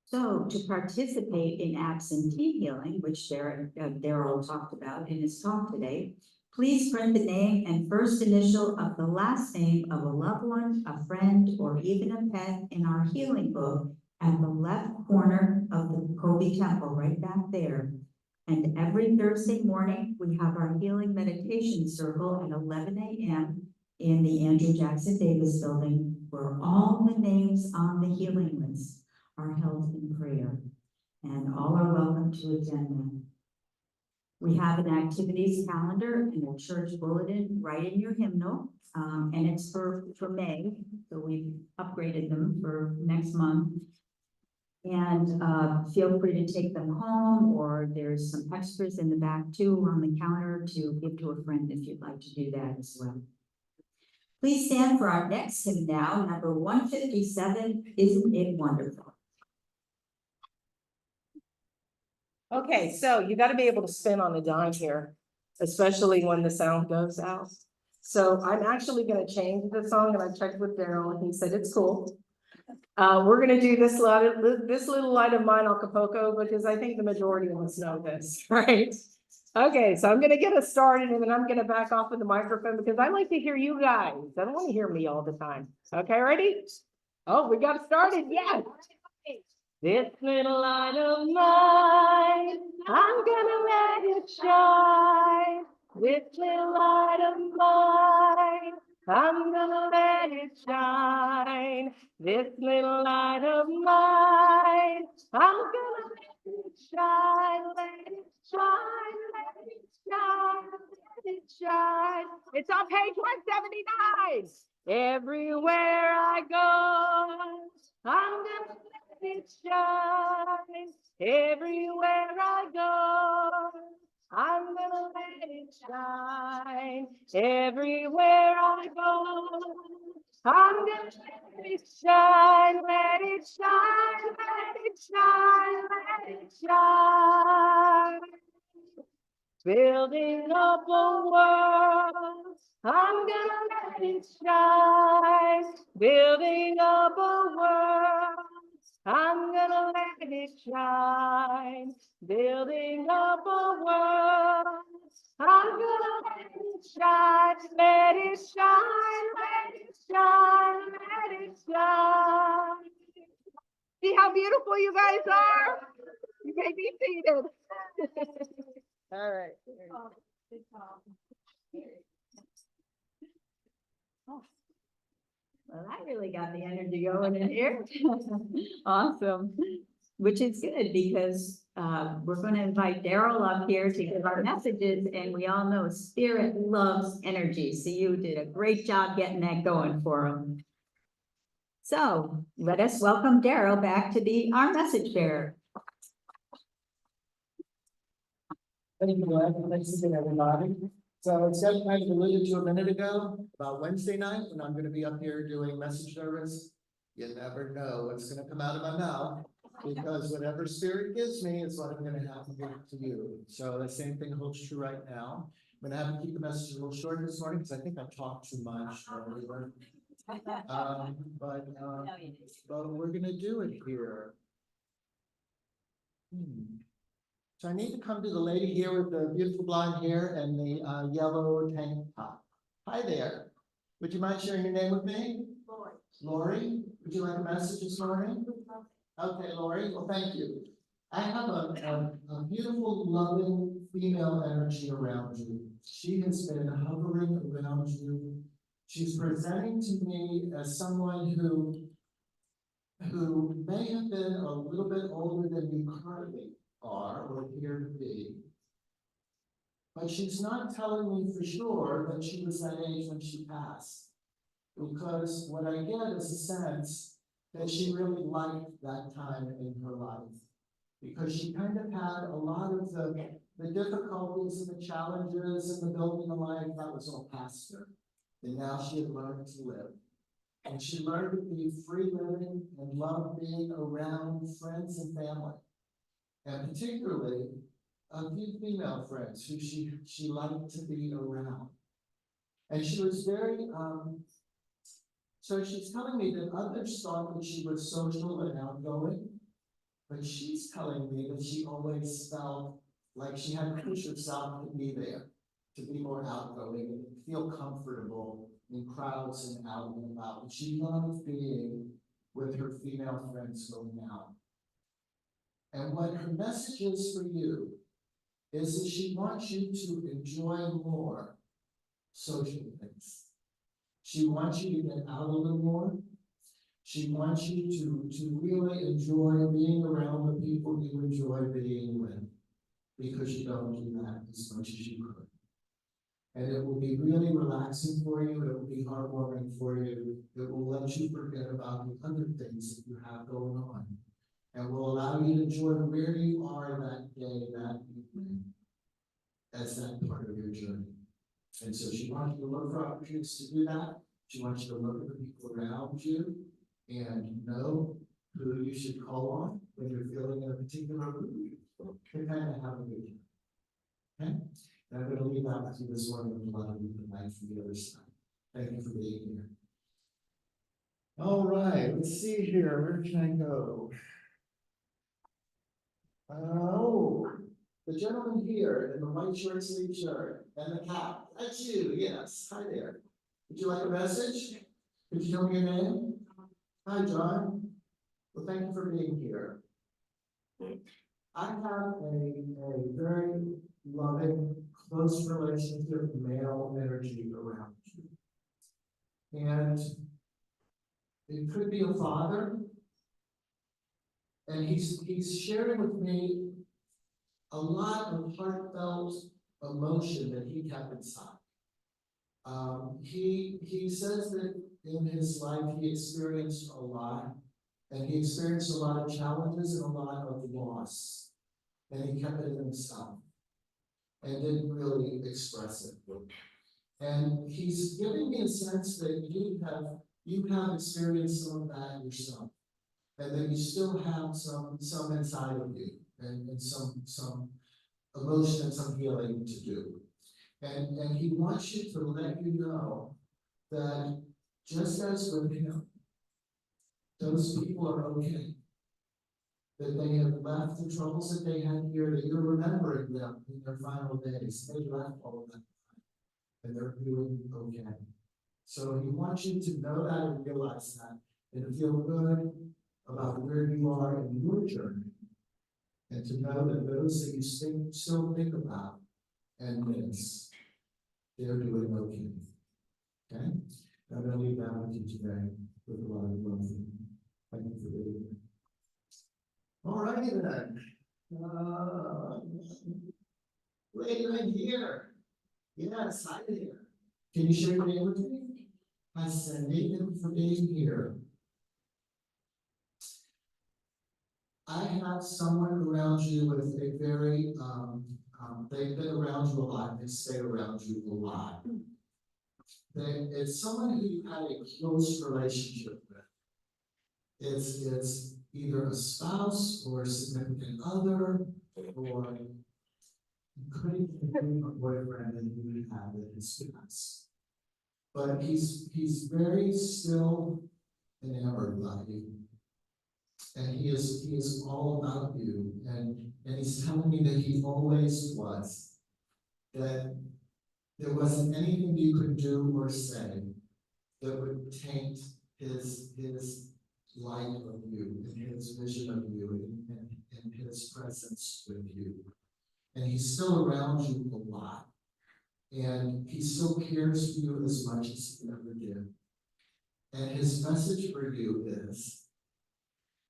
So to participate in absentee healing, which Darrell talked about in his talk today, please print the name and first initial of the last name of a loved one, a friend, or even a pet in our healing book at the left corner of the Kobe Temple, right back there. And every Thursday morning, we have our healing meditation circle at 11 a.m. in the Andrew Jackson Davis Building, where all the names on the healing list are held in prayer, and all are welcome to attend them. We have an activities calendar and a church bulletin right in your hymnal, and it's for May, so we've upgraded them for next month. And feel free to take them home, or there's some extras in the back too on the counter to give to a friend if you'd like to do that as well. Please stand for our next hymn now, number 157, Isn't It Wonderful? Okay, so you gotta be able to spin on a dime here, especially when the sound goes out. So I'm actually gonna change the song, and I checked with Darrell and he said it's cool. We're gonna do this little light of mine, Acapulco, because I think the majority of us know this, right? Okay, so I'm gonna get us started and then I'm gonna back off with the microphone because I like to hear you guys. I don't want to hear me all the time. Okay, ready? Oh, we got started, yes. This little light of mine, I'm gonna let it shine. This little light of mine, I'm gonna let it shine. This little light of mine, I'm gonna let it shine, let it shine, let it shine, let it shine. It's on page 179. Everywhere I go, I'm gonna let it shine. Everywhere I go, I'm gonna let it shine. Everywhere I go, I'm gonna let it shine, let it shine, let it shine, let it shine. building up a world. I'm gonna let it shine, building up a world. I'm gonna let it shine, building up a world. I'm gonna let it shine, let it shine, let it shine, let it shine. See how beautiful you guys are? You may be seated. All right. Well, that really got the energy going in here. Awesome, which is good because we're going to invite Darrell up here to give our messages, and we all know Spirit loves energy. So you did a great job getting that going for him. So let us welcome Darrell back to be our message bearer. Thank you, Glenn. Nice to see everybody. So as Jeff kind of alluded to a minute ago, about Wednesday night, when I'm gonna be up here doing message service, you never know what's gonna come out of my mouth, because whatever Spirit gives me is what I'm gonna have to give to you. So the same thing holds true right now. I'm gonna have to keep the message a little shorter this morning, because I think I've talked too much earlier. But we're gonna do it here. So I need to come to the lady here with the beautiful blonde hair and the yellow tank top. Hi there. Would you mind sharing your name with me? Lori. Lori, would you like a message this morning? Okay, Lori, well, thank you. I have a beautiful, loving female energy around you. She has been hovering around you. She's presenting to me as someone who may have been a little bit older than you currently are or appear to be. But she's not telling me for sure that she was that age when she passed. Because what I get is a sense that she really liked that time in her life. Because she kind of had a lot of the difficulties and the challenges and the building a life that was all past her. And now she had learned to live. And she learned to be free living and love being around friends and family. And particularly a few female friends who she liked to be around. And she was very, so she's telling me that others thought that she was social and outgoing, but she's telling me that she always felt like she had to push herself to be there, to be more outgoing and feel comfortable in crowds and out and about. And she loved being with her female friends going out. And what her message is for you is that she wants you to enjoy more social things. She wants you to get out a little more. She wants you to really enjoy being around the people you enjoy being with, because you don't do that as much as you could. And it will be really relaxing for you. It will be heartwarming for you. It will let you forget about the other things that you have going on. And will allow you to enjoy where you are that day, that evening, as that part of your journey. And so she wants you to look for opportunities to do that. She wants you to look at the people around you and know who you should call on when you're feeling in a particular mood to kind of have a good time. Okay? And I'm going to leave that with you this morning with a lot of you tonight from the other side. Thank you for being here. All right, let's see here. Where can I go? Oh, the gentleman here in the white short sleeve shirt and the cap. That's you, yes. Hi there. Would you like a message? Could you tell me your name? Hi, John. Well, thank you for being here. I have a very loving, close relationship, male energy around you. And it could be a father. And he's sharing with me a lot of heartfelt emotion that he kept inside. He says that in his life he experienced a lot, and he experienced a lot of challenges and a lot of loss, and he kept it in himself and didn't really express it. And he's giving me a sense that you have experienced some of that yourself, and that you still have some inside of you, and some emotion and some healing to do. And he wants you to let you know that just as with him, those people are okay. That they have left the troubles that they had here, that you're remembering them in their final days. They left all of that and they're doing okay. So he wants you to know that and realize that and feel good about where you are in your journey. And to know that those that you still think about and miss, they're doing okay. Okay? I'm going to leave that with you today with a lot of love. Thank you for being here. All righty then. Lady right here. Yes, hi there. Can you share your name with me? I said, thank you for being here. I have someone around you with a very, they've been around you a lot, they stay around you a lot. It's someone who you had a close relationship with. It's either a spouse or a significant other, or you couldn't even think of a boyfriend that you had in his past. But he's very still enamored by you. And he is all about you. And he's telling me that he always was. That there wasn't anything you could do or say that would taint his light of you and his vision of you and his presence with you. And he's still around you a lot. And he still cares for you as much as he ever did. And his message for you is,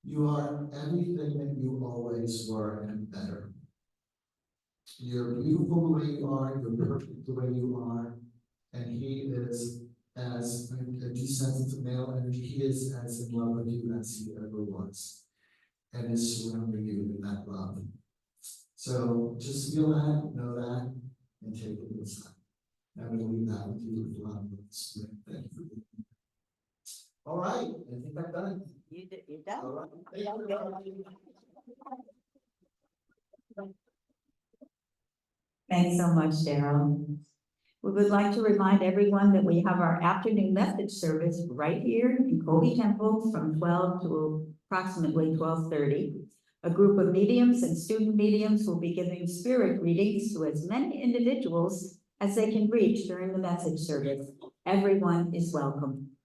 you are everything that you always were and better. You're beautiful the way you are, you're perfect the way you are, and he is, as I do sense it's a male energy, he is as in love with you as he ever was, and is surrounding you in that love. So just feel that, know that, and take it inside. I'm going to leave that with you with a lot of love. Thank you for being here. All right, I think I'm done. You're done. All right. Thank you. Thanks so much, Darrell. We would like to remind everyone that we have our afternoon message service right here in Colby Temple from 12 to approximately 12:30. A group of mediums and student mediums will be giving spirit readings to as many individuals as they can reach during the message service. Everyone is welcome.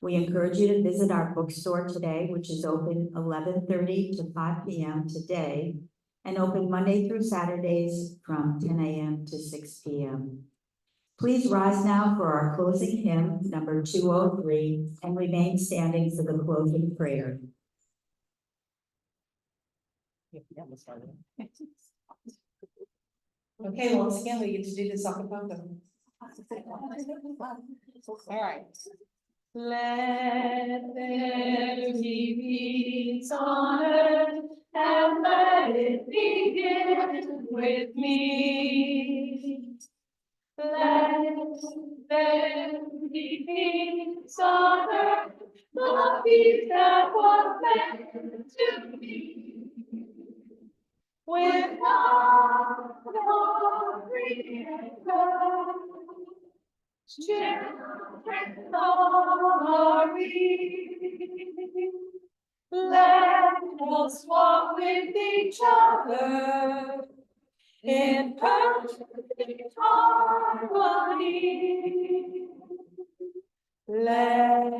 We encourage you to visit our bookstore today, which is open 11:30 to 5 p.m. today, and open Monday through Saturdays from 10 a.m. to 6 p.m. Please rise now for our closing hymn, number 203, and remain standing for the closing prayer. Okay, once again, we get to do this acapella. All right. Let there be peace on earth, and let it begin with me. Let there be peace on earth, the peace that was meant to be. With God, all creator, children are we. Let us walk with each other in perfect harmony. Let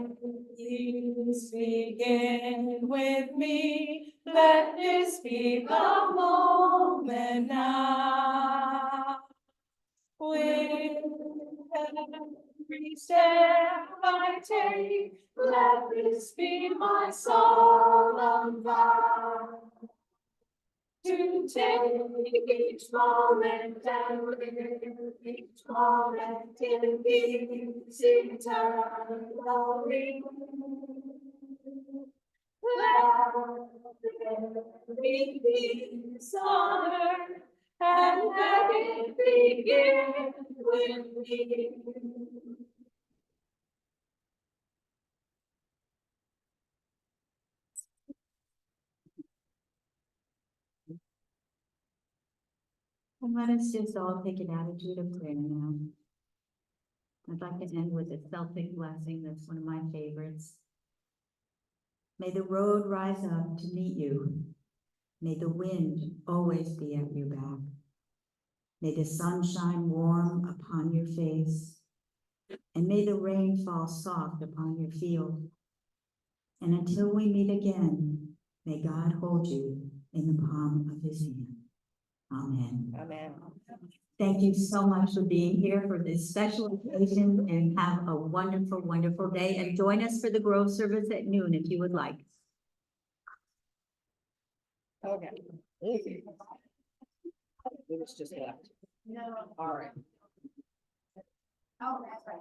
this begin with me. Let this be the moment now. With every step I take, let this be my solemn vow. To take each moment and live each moment in peace eternally. Let there be peace on earth, and let it begin with me. let us just all take an attitude of prayer now. I'd like to end with a Celtic blessing. That's one of my favorites. May the road rise up to meet you. May the wind always be at your back. May the sun shine warm upon your face. And may the rain fall soft upon your field. And until we meet again, may God hold you in the palm of his hand. Amen. Amen. Thank you so much for being here for this special occasion, and have a wonderful, wonderful day. And join us for the Grove service at noon if you would like. Okay. It was just that. All right. Oh, that's right.